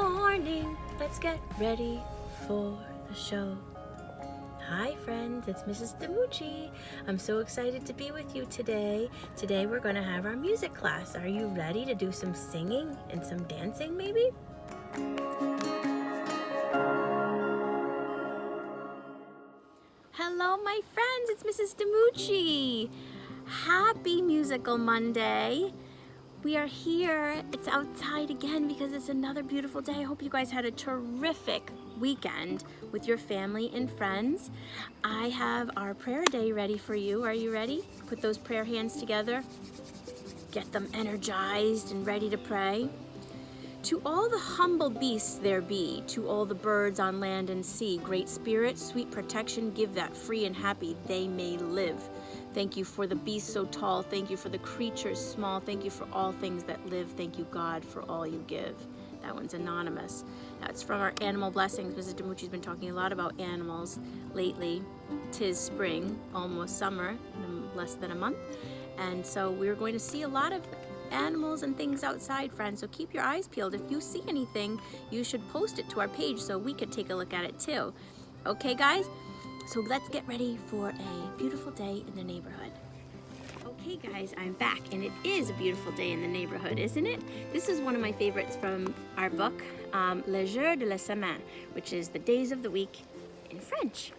morning. Let's get ready for the show. Hi friends, it's Mrs. Demucci. I'm so excited to be with you today. Today we're going to have our music class. Are you ready to do some singing and some dancing maybe? Hello my friends, it's Mrs. Demucci. Happy Musical Monday. We are here. It's outside again because it's another beautiful day. I hope you guys had a terrific weekend with your family and friends. I have our prayer day ready for you. Are you ready? Put those prayer hands together. Get them energized and ready to pray. To all the humble beasts there be, to all the birds on land and sea, great spirit, sweet protection, give that free and happy they may live. Thank you for the beasts so tall. Thank you for the creatures small. Thank you for all things that live. Thank you, God, for all you give. That one's anonymous. That's from our animal blessings. Mrs. Demucci's been talking a lot about animals lately. 'Tis spring, almost summer, in less than a month. And so we're going to see a lot of animals and things outside, friends. So keep your eyes peeled. If you see anything, you should post it to our page so we could take a look at it too. Okay, guys? So let's get ready for a beautiful day in the neighborhood. Okay guys, I'm back and it is a beautiful day in the neighborhood, isn't it? This is one of my favorites from our book, Les Jours de la Semaine, which is the days of the week in French.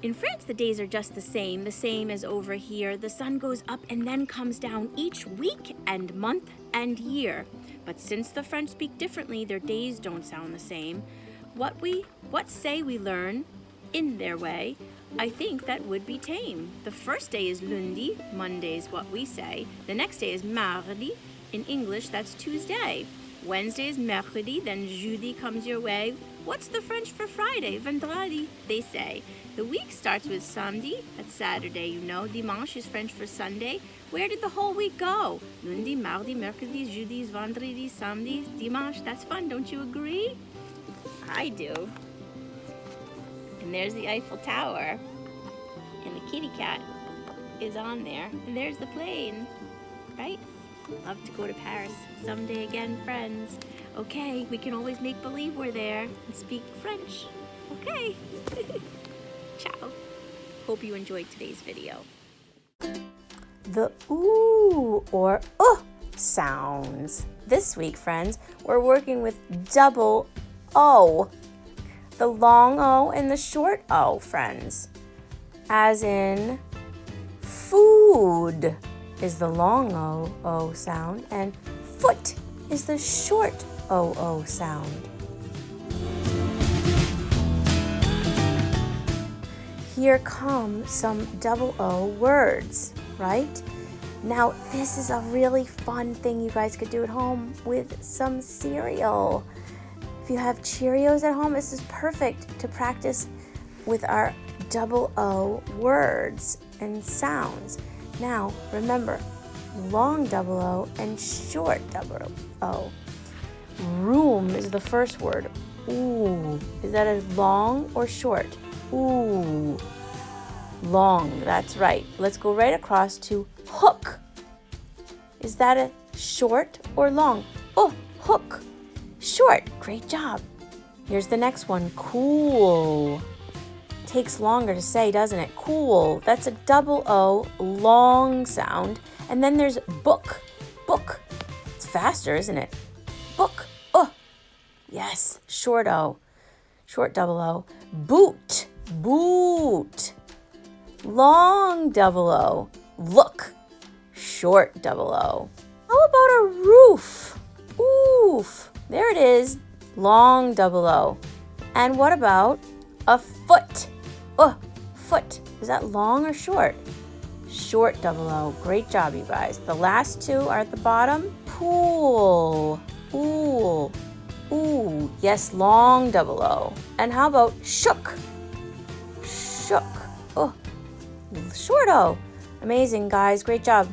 In France, the days are just the same as over here. The sun goes up and then comes down each week and month and year. But since the French speak differently, their days don't sound the same. What say we learn in their way, I think that would be tame. The first day is lundi, Monday is what we say. The next day is mardi, in English that's Tuesday. Wednesday is mercredi, then jeudi comes your way. What's the French for Friday? Vendredi, they say. The week starts with samedi, that's Saturday, you know. Dimanche is French for Sunday. Where did the whole week go? Lundi, mardi, mercredi, jeudi, vendredi, samedi, dimanche. That's fun, don't you agree? I do. And there's the Eiffel Tower, and the kitty cat is on there, and there's the plane, right? Love to go to Paris someday again, friends. Okay, we can always make believe we're there and speak French. Okay. Ciao. Hope you enjoyed today's video. The ooh or sounds. This week, friends, we're working with double O. The long O and the short O, friends. As in, food is the long O sound, and foot is the short O sound. Here come some double O words, right? Now, this is a really fun thing you guys could do at home with some cereal. If you have Cheerios at home, this is perfect to practice with our double O words and sounds. Now, remember, long double O and short double O. Room is the first word. Ooh. Is that a long or short? Ooh. Long, that's right. Let's go right across to hook. Is that a short or long? Oh, hook. Short. Great job. Here's the next one. Cool. Takes longer to say, doesn't it? Cool. That's a double O, long sound. And then there's book. Book. It's faster, isn't it? Book. Oh. Yes. Short O. Short double O. Boot. Boot. Long double O. Look. Short double O. How about a roof? Oof. There it is, long double O. And what about a foot? Foot. Is that long or short? Short double O. Great job, you guys. The last two are at the bottom. Pool. Ooh. Ooh. Yes, long double O. And how about shook? Shook. Oh, short O. Amazing, guys. Great job.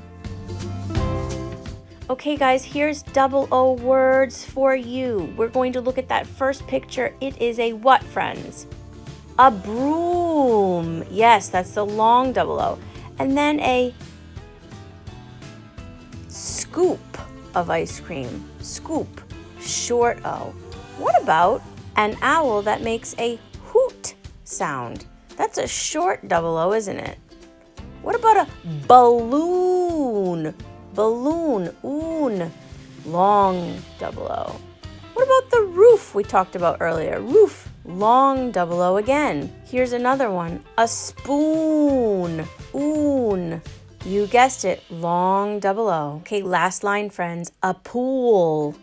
Okay guys, here's double O words for you. We're going to look at that first picture. It is a what, friends? A broom. Yes, that's the long double O. And then a scoop of ice cream. Scoop. Short O. What about an owl that makes a hoot sound? That's a short double O, isn't it? What about a balloon? Balloon, oon, long double O. What about the roof we talked about earlier? Roof, long double O again. Here's another one. A spoon, oon. You guessed it, long double O. Okay, last line, friends. A pool,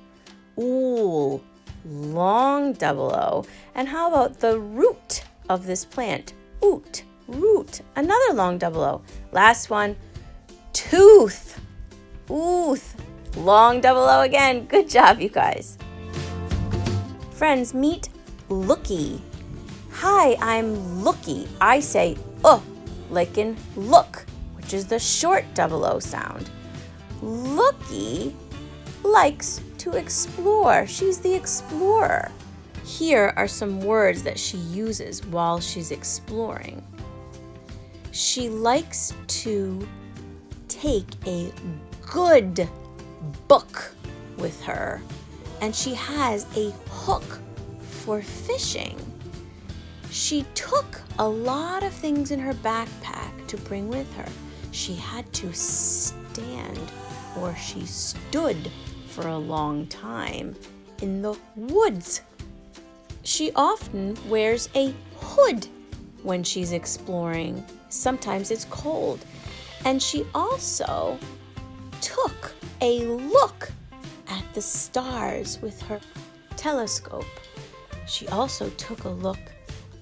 ool, long double O. And how about the root of this plant? Oot, root, another long double O. Last one, tooth, ooth, long double O again. Good job, you guys. Friends, meet looky. Hi, I'm looky. I say like in look, which is the short double O sound. Looky likes to explore. She's the explorer. Here are some words that she uses while she's exploring. She likes to take a good book with her, and she has a hook for fishing. She took a lot of things in her backpack to bring with her. She had to stand, or she stood for a long time in the woods. She often wears a hood when she's exploring. Sometimes it's cold. And she also took a look at the stars with her telescope. She also took a look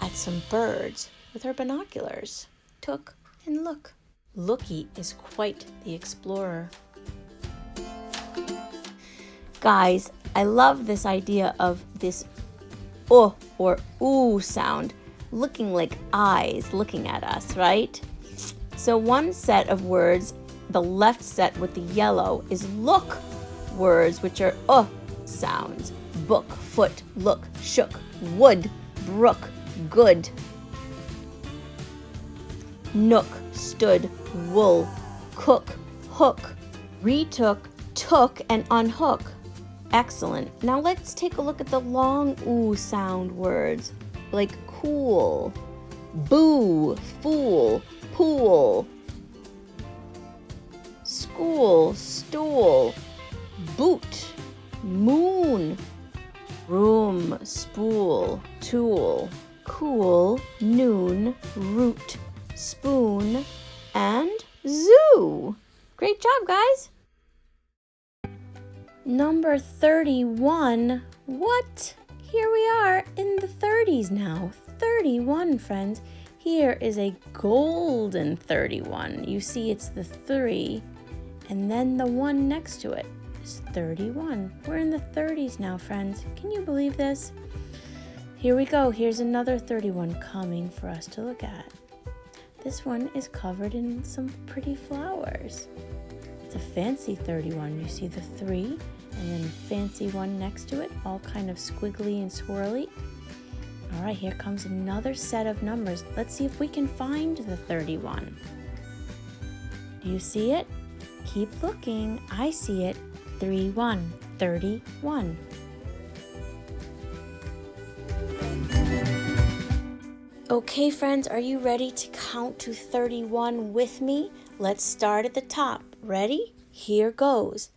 at some birds with her binoculars. Took and look. Looky is quite the explorer. Guys, I love this idea of this or ooh sound, looking like eyes looking at us, right? So one set of words, the left set with the yellow, is look words, which are sounds. Book, foot, look, shook, wood, brook, good. Nook, stood, wool, cook, hook, retook, took, and unhook. Excellent. Now let's take a look at the long ooh sound words, like cool, boo, fool, pool, school, stool, boot, moon, room, spool, tool, cool, noon, root, spoon, and zoo. Great job, guys. Number 31. What? Here we are in the 30s now. 31, friends. Here is a golden 31. You see it's the 3, and then the 1 next to it is 31. We're in the 30s now, friends. Can you believe this? Here we go. Here's another 31 coming for us to look at. This one is covered in some pretty flowers. It's a fancy 31. You see the 3 and then fancy 1 next to it, all kind of squiggly and swirly. All right, here comes another set of numbers. Let's see if we can find the 31. Do you see it? Keep looking. I see it. 31, 31. Okay, friends, are you ready to count to 31 with me? Let's start at the top. Ready? Here goes.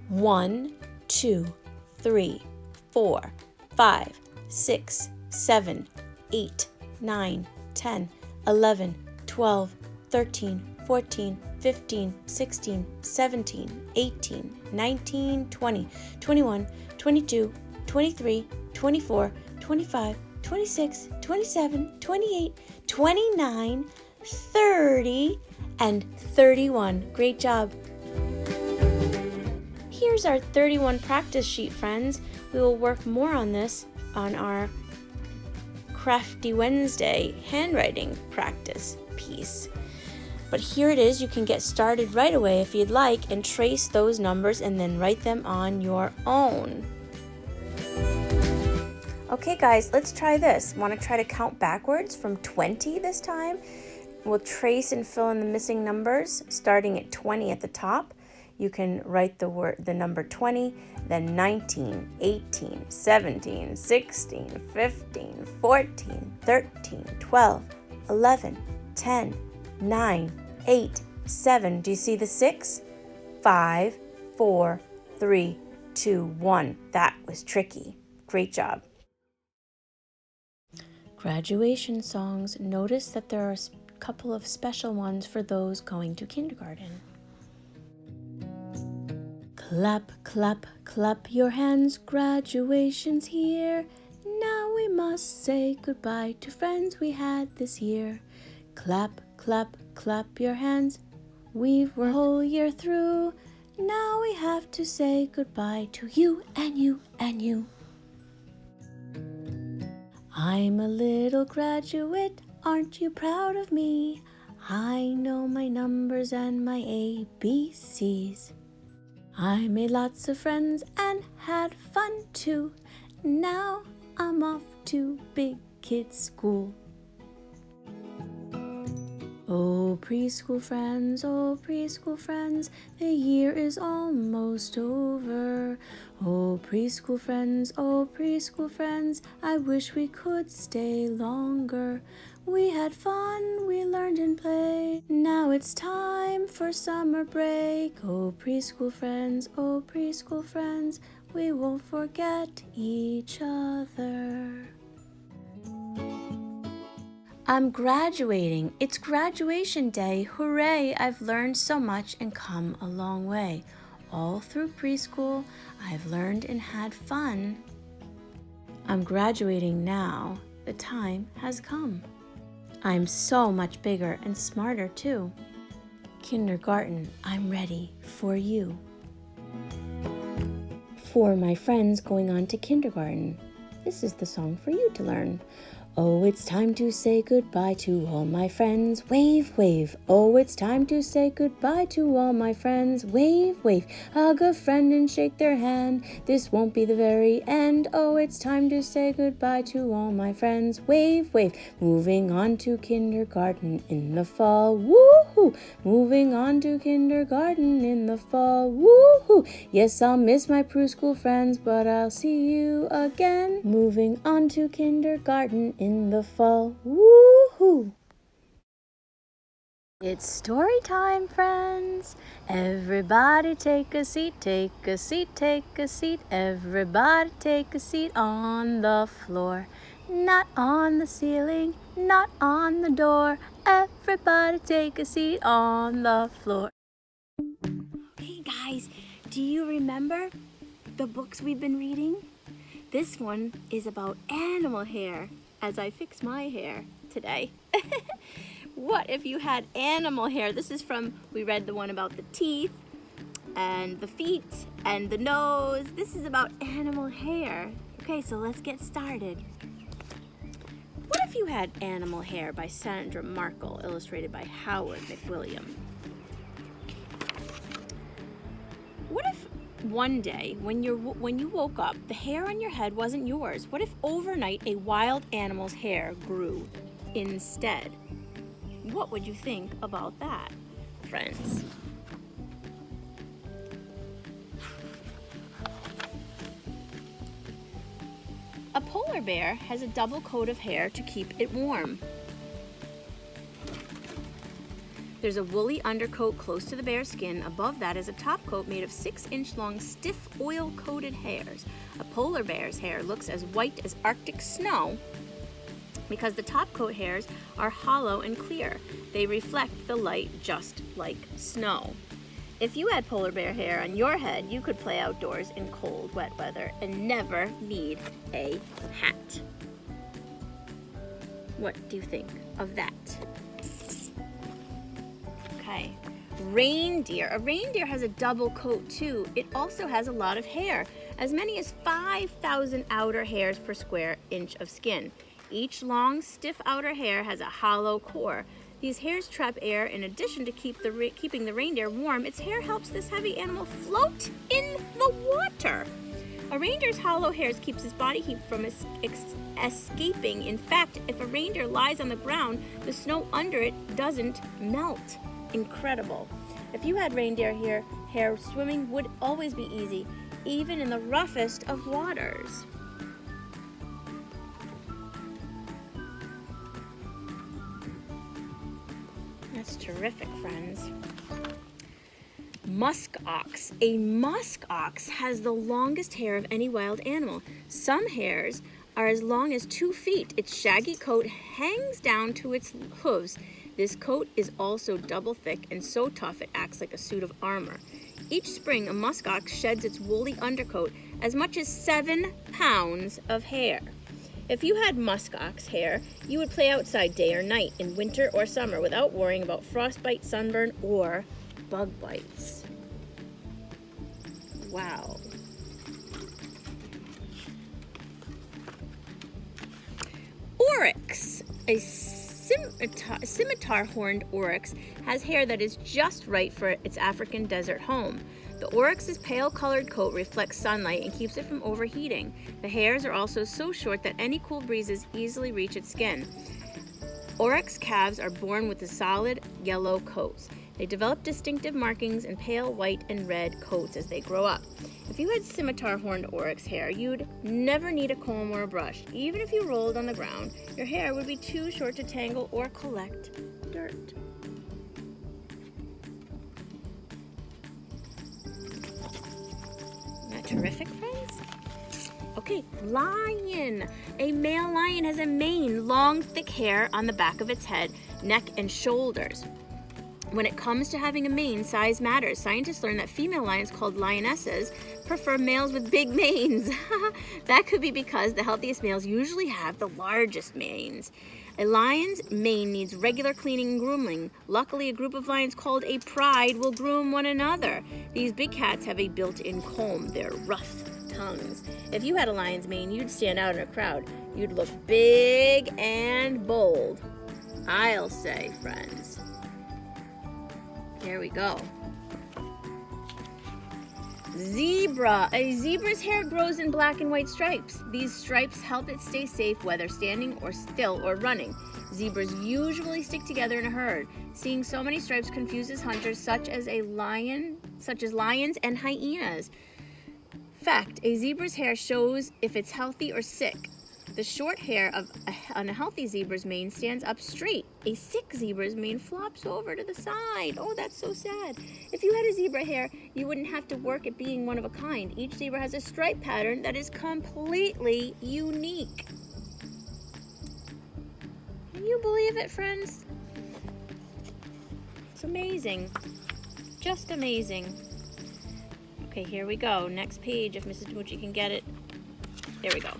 1, 2, 3, 4, 5, 6, 7, 8, 9, 10, 11, 12, 13, 14, 15, 16, 17, 18, 19, 20, 21, 22, 23, 24, 25, 26, 27, 28, 29, 30, and 31. Great job. Here's our 31 practice sheet, friends. We will work more on this on our Crafty Wednesday handwriting practice piece. But here it is. You can get started right away if you'd like and trace those numbers and then write them on your own. Okay, guys, let's try this. Want to try to count backwards from 20 this time? We'll trace and fill in the missing numbers, starting at 20 at the top. you can write the number 20, then 19, 18, 17, 16, 15, 14, 13, 12, 11, 10, 9, 8, 7. Do you see the 6? 5, 4, 3, 2, 1. That was tricky. Great job. Graduation songs. Notice that there are a couple of special ones for those going to kindergarten. Clap, clap, clap your hands, graduation's here. Now we must say goodbye to friends we had this year. Clap, clap, clap your hands, we've worked the whole year through. Now we have to say goodbye to you and you and you. I'm a little graduate, aren't you proud of me? I know my numbers and my ABCs. I made lots of friends and had fun too. Now I'm off to big kids school. Oh, preschool friends, the year is almost over. Oh, preschool friends, I wish we could stay longer. We had fun, we learned and played. Now it's time for summer break. Oh, preschool friends, we won't forget each other. I'm graduating. It's graduation day. Hooray! I've learned so much and come a long way. All through preschool, I've learned and had fun. I'm graduating now. The time has come. I'm so much bigger and smarter too. Kindergarten, I'm ready for you. For my friends going on to kindergarten, this is the song for you to learn. Oh, it's time to say goodbye to all my friends. Wave, wave. Oh, it's time to say goodbye to all my friends. Wave, wave. Hug a friend and shake their hand. This won't be the very end. Oh, it's time to say goodbye to all my friends. Wave, wave. Moving on to kindergarten in the fall. Woohoo! Moving on to kindergarten in the fall. Woohoo! Yes, I'll miss my preschool friends, but I'll see you again. Moving on to kindergarten in the fall. Woohoo! It's story time, friends. Everybody take a seat, take a seat, take a seat. Everybody take a seat on the floor. Not on the ceiling, not on the door. Everybody take a seat on the floor. Hey guys, do you remember the books we've been reading? This one is about animal hair, as I fix my hair today. What if you had animal hair? This is we read the one about the teeth and the feet and the nose. This is about animal hair. Okay, so let's get started. What if you had animal hair by Sandra Markle, illustrated by Howard McWilliam? What if one day when you woke up, the hair on your head wasn't yours? What if overnight a wild animal's hair grew instead? What would you think about that, friends? A polar bear has a double coat of hair to keep it warm. There's a woolly undercoat close to the bear's skin. Above that is a top coat made of 6-inch long, stiff, oil-coated hairs. A polar bear's hair looks as white as Arctic snow because the top coat hairs are hollow and clear. They reflect the light just like snow. If you had polar bear hair on your head, you could play outdoors in cold, wet weather and never need a hat. What do you think of that? Okay, reindeer. A reindeer has a double coat too. It also has a lot of hair, as many as 5,000 outer hairs per square inch of skin. Each long, stiff outer hair has a hollow core. These hairs trap air in addition to keeping the reindeer warm. Its hair helps this heavy animal float in the water. A reindeer's hollow hairs keeps its body heat from escaping. In fact, if a reindeer lies on the ground, the snow under it doesn't melt. Incredible. If you had reindeer hair, swimming would always be easy, even in the roughest of waters. That's terrific, friends. Musk ox. A musk ox has the longest hair of any wild animal. Some hairs are as long as 2 feet. Its shaggy coat hangs down to its hooves. This coat is also double thick and so tough it acts like a suit of armor. Each spring, a musk ox sheds its woolly undercoat, as much as 7 pounds of hair. If you had musk ox hair, you would play outside day or night, in winter or summer, without worrying about frostbite, sunburn, or bug bites. Wow. Oryx. A scimitar-horned oryx has hair that is just right for its African desert home. The oryx's pale-colored coat reflects sunlight and keeps it from overheating. The hairs are also so short that any cool breezes easily reach its skin. Oryx calves are born with a solid yellow coats. They develop distinctive markings in pale white and red coats as they grow up. If you had scimitar-horned oryx hair, you'd never need a comb or a brush. Even if you rolled on the ground, your hair would be too short to tangle or collect dirt. Isn't that terrific, friends? Okay, lion. A male lion has a mane, long, thick hair on the back of its head, neck, and shoulders. When it comes to having a mane, size matters. Scientists learned that female lions, called lionesses, prefer males with big manes. That could be because the healthiest males usually have the largest manes. A lion's mane needs regular cleaning and grooming. Luckily, a group of lions called a pride will groom one another. These big cats have a built-in comb, their rough tongues. If you had a lion's mane, you'd stand out in a crowd. You'd look big and bold, I'll say, friends. Here we go. Zebra. A zebra's hair grows in black and white stripes. These stripes help it stay safe whether standing or still or running. Zebras usually stick together in a herd. Seeing so many stripes confuses hunters such as lions and hyenas. Fact, a zebra's hair shows if it's healthy or sick. The short hair on a healthy zebra's mane stands up straight. A sick zebra's mane flops over to the side. Oh, that's so sad. If you had a zebra hair, you wouldn't have to work at being one of a kind. Each zebra has a stripe pattern that is completely unique. Can you believe it, friends? It's amazing. Just amazing. Okay, here we go. Next page, if Mrs. DiMucci can get it. There we go.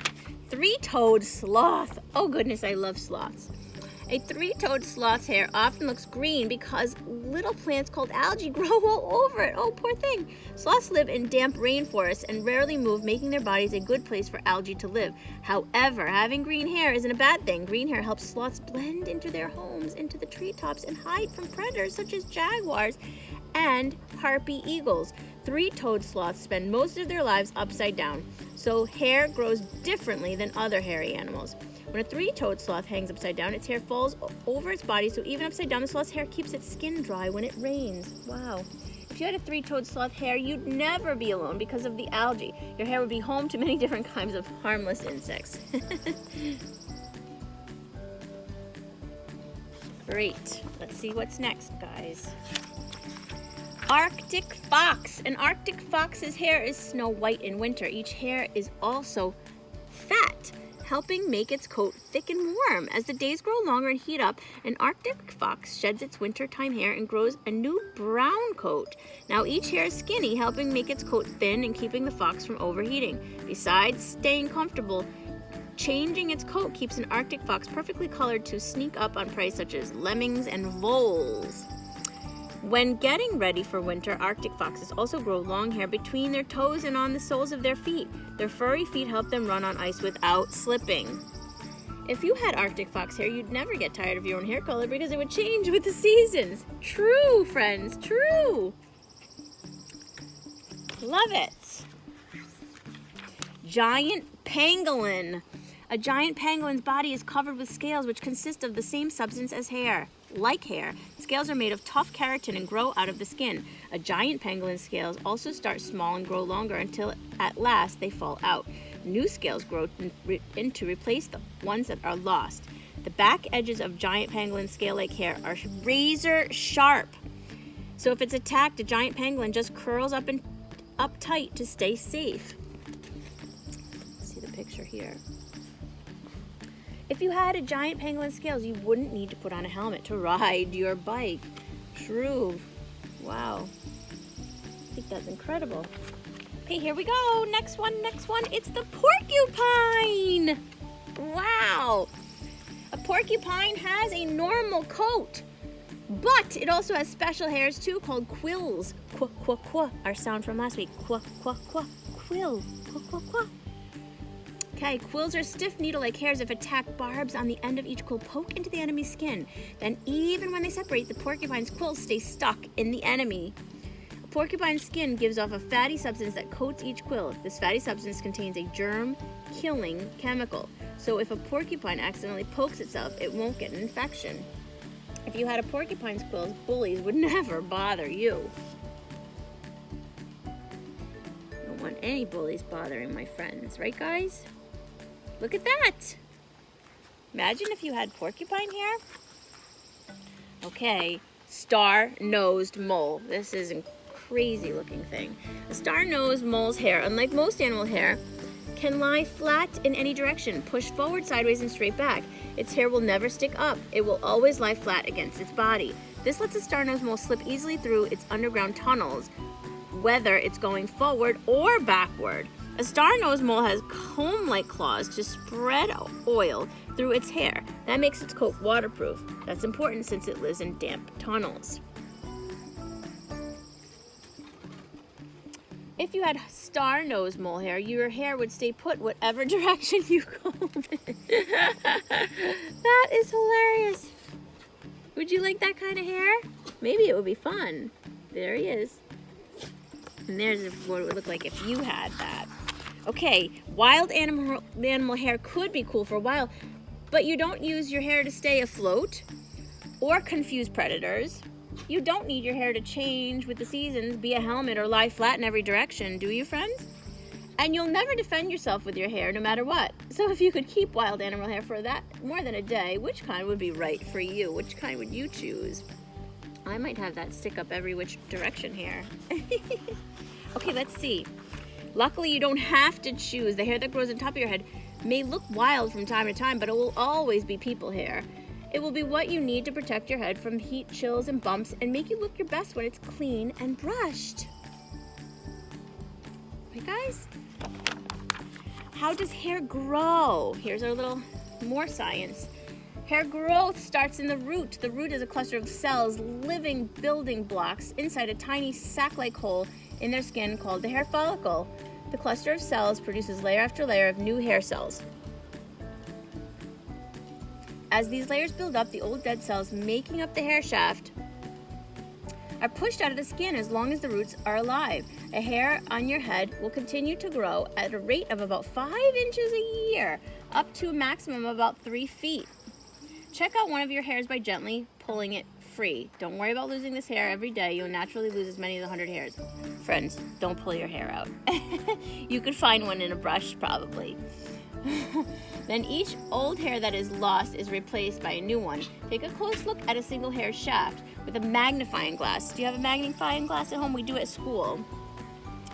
Three-toed sloth. Oh goodness, I love sloths. A three-toed sloth's hair often looks green because little plants called algae grow all over it. Oh, poor thing. Sloths live in damp rainforests and rarely move, making their bodies a good place for algae to live. However, having green hair isn't a bad thing. Green hair helps sloths blend into their homes, into the treetops, and hide from predators such as jaguars and harpy eagles. Three-toed sloths spend most of their lives upside down, so hair grows differently than other hairy animals. When a three-toed sloth hangs upside down, its hair falls over its body, so even upside down, the sloth's hair keeps its skin dry when it rains. Wow. If you had a three-toed sloth hair, you'd never be alone because of the algae. Your hair would be home to many different kinds of harmless insects. Great. Let's see what's next, guys. Arctic fox. An Arctic fox's hair is snow white in winter. Each hair is also fat, helping make its coat thick and warm. As the days grow longer and heat up, an Arctic fox sheds its wintertime hair and grows a new brown coat. Now each hair is skinny, helping make its coat thin and keeping the fox from overheating. Besides staying comfortable, changing its coat keeps an Arctic fox perfectly colored to sneak up on prey such as lemmings and voles. When getting ready for winter, Arctic foxes also grow long hair between their toes and on the soles of their feet. Their furry feet help them run on ice without slipping. If you had Arctic fox hair, you'd never get tired of your own hair color because it would change with the seasons. True, friends, true. Love it. Giant pangolin. A giant pangolin's body is covered with scales which consist of the same substance as hair. like hair, scales are made of tough keratin and grow out of the skin. A giant pangolin's scales also start small and grow longer until at last they fall out. New scales grow in to replace the ones that are lost. The back edges of giant pangolin scale-like hair are razor sharp. So if it's attacked, a giant pangolin just curls up tight to stay safe. See the picture here. If you had a giant pangolin scales, you wouldn't need to put on a helmet to ride your bike. True. Wow. I think that's incredible. Okay, here we go. Next one. It's the porcupine. Wow. A porcupine has a normal coat, but it also has special hairs too called quills. Qua, qua, qua. Our sound from last week. Qua, qua, qua. Quill. Qua, qua, qua. Okay, quills are stiff needle-like hairs. If attacked, barbs on the end of each quill poke into the enemy's skin. Then even when they separate, the porcupine's quills stay stuck in the enemy. A porcupine's skin gives off a fatty substance that coats each quill. This fatty substance contains a germ-killing chemical. So if a porcupine accidentally pokes itself, it won't get an infection. If you had a porcupine's quills, bullies would never bother you. I don't want any bullies bothering my friends, right guys? Look at that! Imagine if you had porcupine hair. Okay, star-nosed mole. This is a crazy looking thing. A star-nosed mole's hair, unlike most animal hair, can lie flat in any direction, push forward, sideways, and straight back. Its hair will never stick up. It will always lie flat against its body. This lets a star-nosed mole slip easily through its underground tunnels, whether it's going forward or backward. A star-nosed mole has comb-like claws to spread oil through its hair. That makes its coat waterproof. That's important since it lives in damp tunnels. If you had star-nosed mole hair, your hair would stay put whatever direction you comb it. That is hilarious. Would you like that kind of hair? Maybe it would be fun. There he is. And there's what it would look like if you had that. Okay, wild animal hair could be cool for a while, but you don't use your hair to stay afloat or confuse predators. You don't need your hair to change with the seasons, be a helmet, or lie flat in every direction, do you, friends? And you'll never defend yourself with your hair, no matter what. So if you could keep wild animal hair for that more than a day, which kind would be right for you? Which kind would you choose? I might have that stick up every which direction hair. Okay, let's see. Luckily, you don't have to choose. The hair that grows on top of your head may look wild from time to time, but it will always be people hair. It will be what you need to protect your head from heat, chills, and bumps, and make you look your best when it's clean and brushed. Right, guys? How does hair grow? Here's our little more science. Hair growth starts in the root. The root is a cluster of cells, living building blocks inside a tiny sac-like hole in their skin called the hair follicle. The cluster of cells produces layer after layer of new hair cells. As these layers build up, the old dead cells making up the hair shaft are pushed out of the skin as long as the roots are alive. A hair on your head will continue to grow at a rate of about 5 inches a year, up to a maximum of about 3 feet. Check out one of your hairs by gently pulling it free. Don't worry about losing this hair every day. You'll naturally lose as many as 100 hairs. Friends, don't pull your hair out. You could find one in a brush, probably. Then each old hair that is lost is replaced by a new one. Take a close look at a single hair shaft with a magnifying glass. Do you have a magnifying glass at home? We do at school.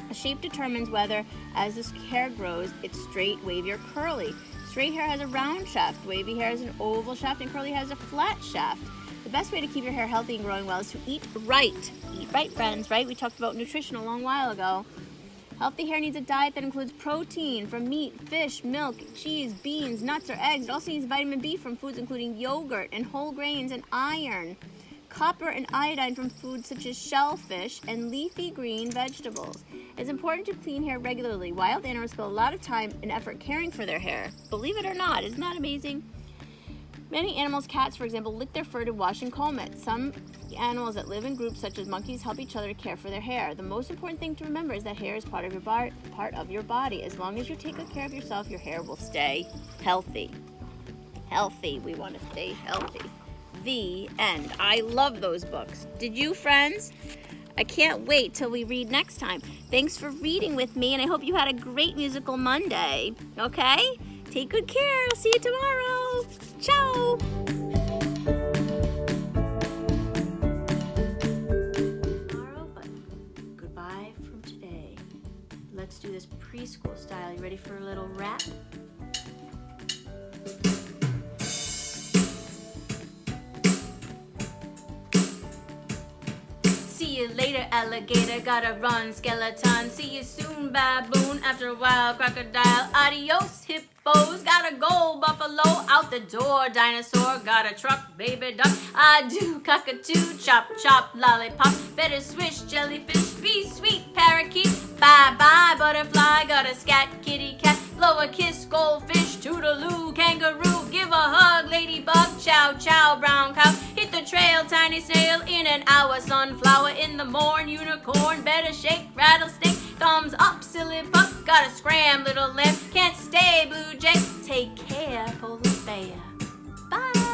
A shape determines whether, as this hair grows, it's straight, wavy, or curly. Straight hair has a round shaft, wavy hair has an oval shaft, and curly has a flat shaft. The best way to keep your hair healthy and growing well is to eat right. Eat right, friends, right? We talked about nutrition a long while ago. Healthy hair needs a diet that includes protein from meat, fish, milk, cheese, beans, nuts, or eggs. It also needs vitamin B from foods including yogurt and whole grains and iron. Copper and iodine from foods such as shellfish and leafy green vegetables. It's important to clean hair regularly. Wild animals spend a lot of time and effort caring for their hair. Believe it or not, isn't that amazing? Many animals, cats for example, lick their fur to wash and comb it. Some animals that live in groups such as monkeys help each other care for their hair. The most important thing to remember is that hair is part of your body. As long as you take good care of yourself, your hair will stay healthy. Healthy. We want to stay healthy. The end. I love those books. Did you, friends? I can't wait till we read next time. Thanks for reading with me, and I hope you had a great Musical Monday. Okay? Take good care. I'll see you tomorrow. Ciao. Tomorrow, but goodbye from today. Let's do this preschool style. You ready for a little rap? See you later, alligator, gotta run, skeleton. See you soon, baboon, after a while, crocodile. Adios, hippos, gotta go, buffalo, out the door, dinosaur, got a truck, baby duck. I do, cockatoo, chop, chop, lollipop, better swish, jellyfish, be sweet, parakeet. Bye-bye, butterfly, got a scat, kitty cat, blow a kiss, goldfish, toodaloo, kangaroo, give a hug, ladybug, chow, chow, brown cow, hit the trail, tiny snail, in an hour, sunflower, in the morn, unicorn, better shake, rattlesnake, thumbs up, silly pup, gotta scram, little lamb, can't stay, blue jay, take care, polar bear. Bye.